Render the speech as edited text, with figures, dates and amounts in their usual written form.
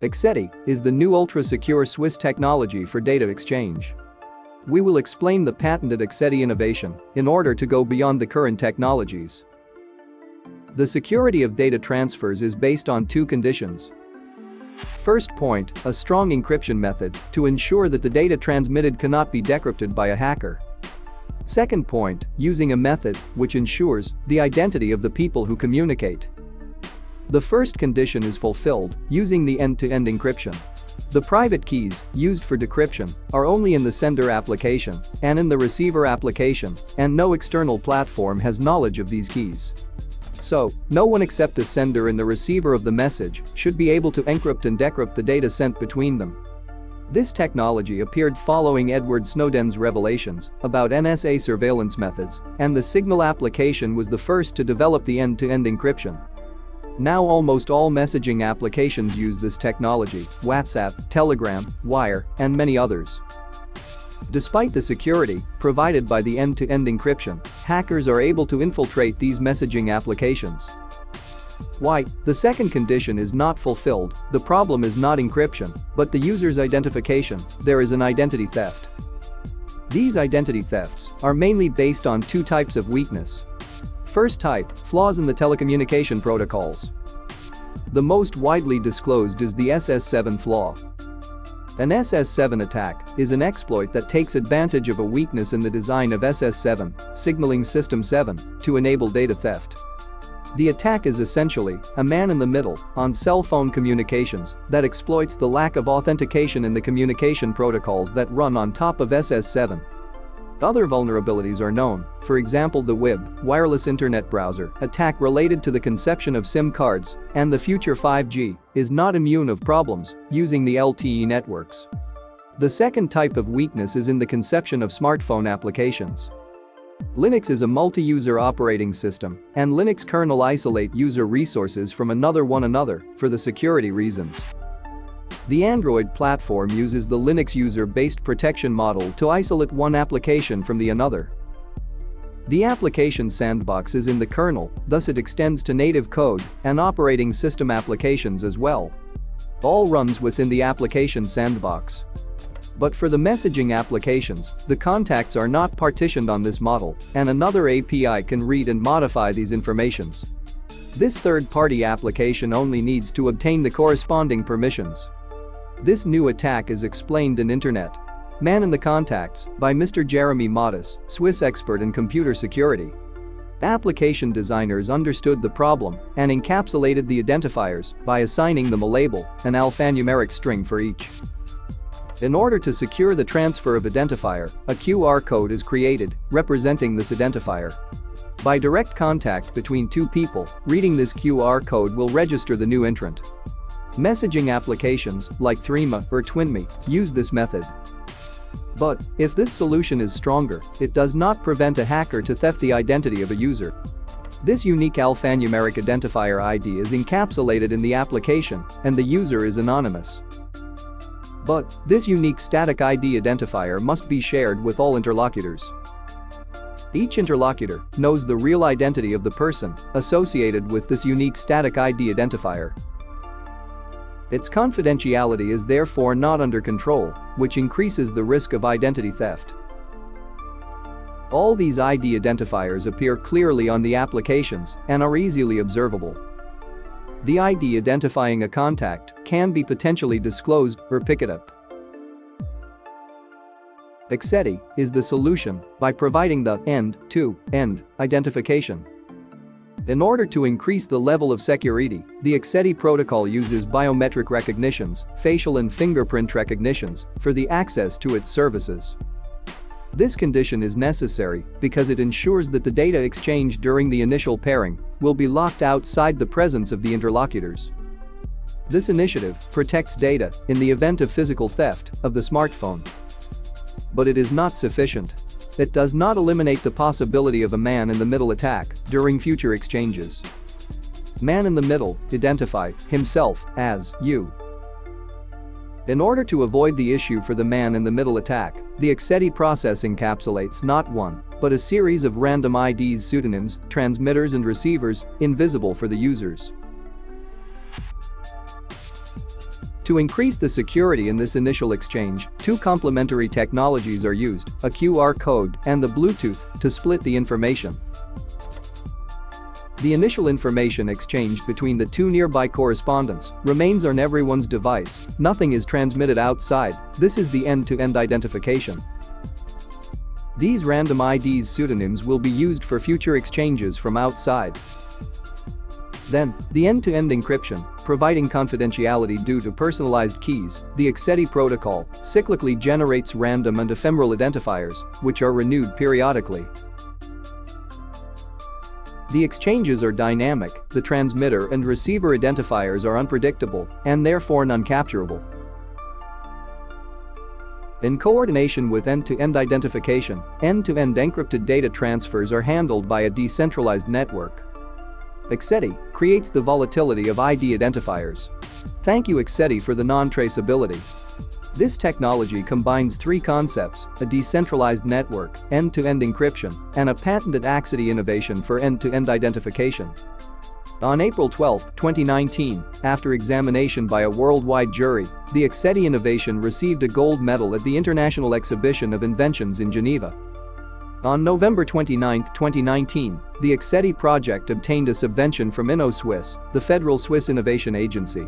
AccedY is the new ultra-secure Swiss technology for data exchange. We will explain the patented AccedY innovation in order to go beyond the current technologies. The security of data transfers is based on two conditions. First point, a strong encryption method to ensure that the data transmitted cannot be decrypted by a hacker. Second point, using a method which ensures the identity of the people who communicate. The first condition is fulfilled using the end-to-end encryption. The private keys used for decryption are only in the sender application and in the receiver application, and no external platform has knowledge of these keys. So, no one except the sender and the receiver of the message should be able to encrypt and decrypt the data sent between them. This technology appeared following Edward Snowden's revelations about NSA surveillance methods, and the Signal application was the first to develop the end-to-end encryption. Now almost all messaging applications use this technology: WhatsApp, Telegram, Wire, and many others. Despite the security provided by the end-to-end encryption, hackers are able to infiltrate these messaging applications. Why? The second condition is not fulfilled. The problem is not encryption, but the user's identification. There is an identity theft. These identity thefts are mainly based on two types of weakness. First type, flaws in the telecommunication protocols. The most widely disclosed is the SS7 flaw. An SS7 attack is an exploit that takes advantage of a weakness in the design of SS7, signaling system 7, to enable data theft. The attack is essentially a man-in-the-middle on cell phone communications that exploits the lack of authentication in the communication protocols that run on top of SS7. Other vulnerabilities are known, for example the WIB, wireless internet browser, attack related to the conception of SIM cards, and the future 5G is not immune of problems using the LTE networks. The second type of weakness is in the conception of smartphone applications. Linux is a multi-user operating system, and Linux kernel isolate user resources from another for the security reasons. The Android platform uses the Linux user-based protection model to isolate one application from the another. The application sandbox is in the kernel, thus it extends to native code and operating system applications as well. All runs within the application sandbox. But for the messaging applications, the contacts are not partitioned on this model, and another API can read and modify these informations. This third-party application only needs to obtain the corresponding permissions. This new attack is explained in Internet. Man in the Contacts by Mr. Jeremy Modis, Swiss expert in computer security. Application designers understood the problem and encapsulated the identifiers by assigning them a label, an alphanumeric string for each. In order to secure the transfer of identifier, a QR code is created representing this identifier. By direct contact between two people, reading this QR code will register the new entrant. Messaging applications like Threema or TwinMe use this method. But if this solution is stronger, it does not prevent a hacker to theft the identity of a user. This unique alphanumeric identifier ID is encapsulated in the application, and the user is anonymous. But this unique static ID identifier must be shared with all interlocutors. Each interlocutor knows the real identity of the person associated with this unique static ID identifier. Its confidentiality is therefore not under control, which increases the risk of identity theft. All these ID identifiers appear clearly on the applications and are easily observable. The ID identifying a contact can be potentially disclosed or picked up. AccedY is the solution by providing the end-to-end identification. In order to increase the level of security, the AccedY protocol uses biometric recognitions, facial and fingerprint recognitions, for the access to its services. This condition is necessary because it ensures that the data exchanged during the initial pairing will be locked outside the presence of the interlocutors. This initiative protects data in the event of physical theft of the smartphone. But it is not sufficient. It does not eliminate the possibility of a man-in-the-middle attack during future exchanges. Man-in-the-middle identify himself as you. In order to avoid the issue for the man-in-the-middle attack, the AccedY process encapsulates not one, but a series of random IDs, pseudonyms, transmitters and receivers, invisible for the users. To increase the security in this initial exchange, two complementary technologies are used, a QR code and the Bluetooth, to split the information. The initial information exchanged between the two nearby correspondents remains on everyone's device, nothing is transmitted outside. This is the end-to-end identification. These random IDs pseudonyms will be used for future exchanges from outside. Then, the end-to-end encryption, providing confidentiality due to personalized keys, the AccedY protocol cyclically generates random and ephemeral identifiers, which are renewed periodically. The exchanges are dynamic, the transmitter and receiver identifiers are unpredictable and therefore non-capturable. In coordination with end-to-end identification, end-to-end encrypted data transfers are handled by a decentralized network. AccedY creates the volatility of ID identifiers. Thank you AccedY for the non-traceability. This technology combines three concepts: a decentralized network, end-to-end encryption, and a patented AccedY innovation for end-to-end identification. On April 12, 2019, after examination by a worldwide jury, the AccedY innovation received a gold medal at the International Exhibition of Inventions in Geneva. On November 29, 2019, the AccedY project obtained a subvention from InnoSwiss, the federal Swiss innovation agency.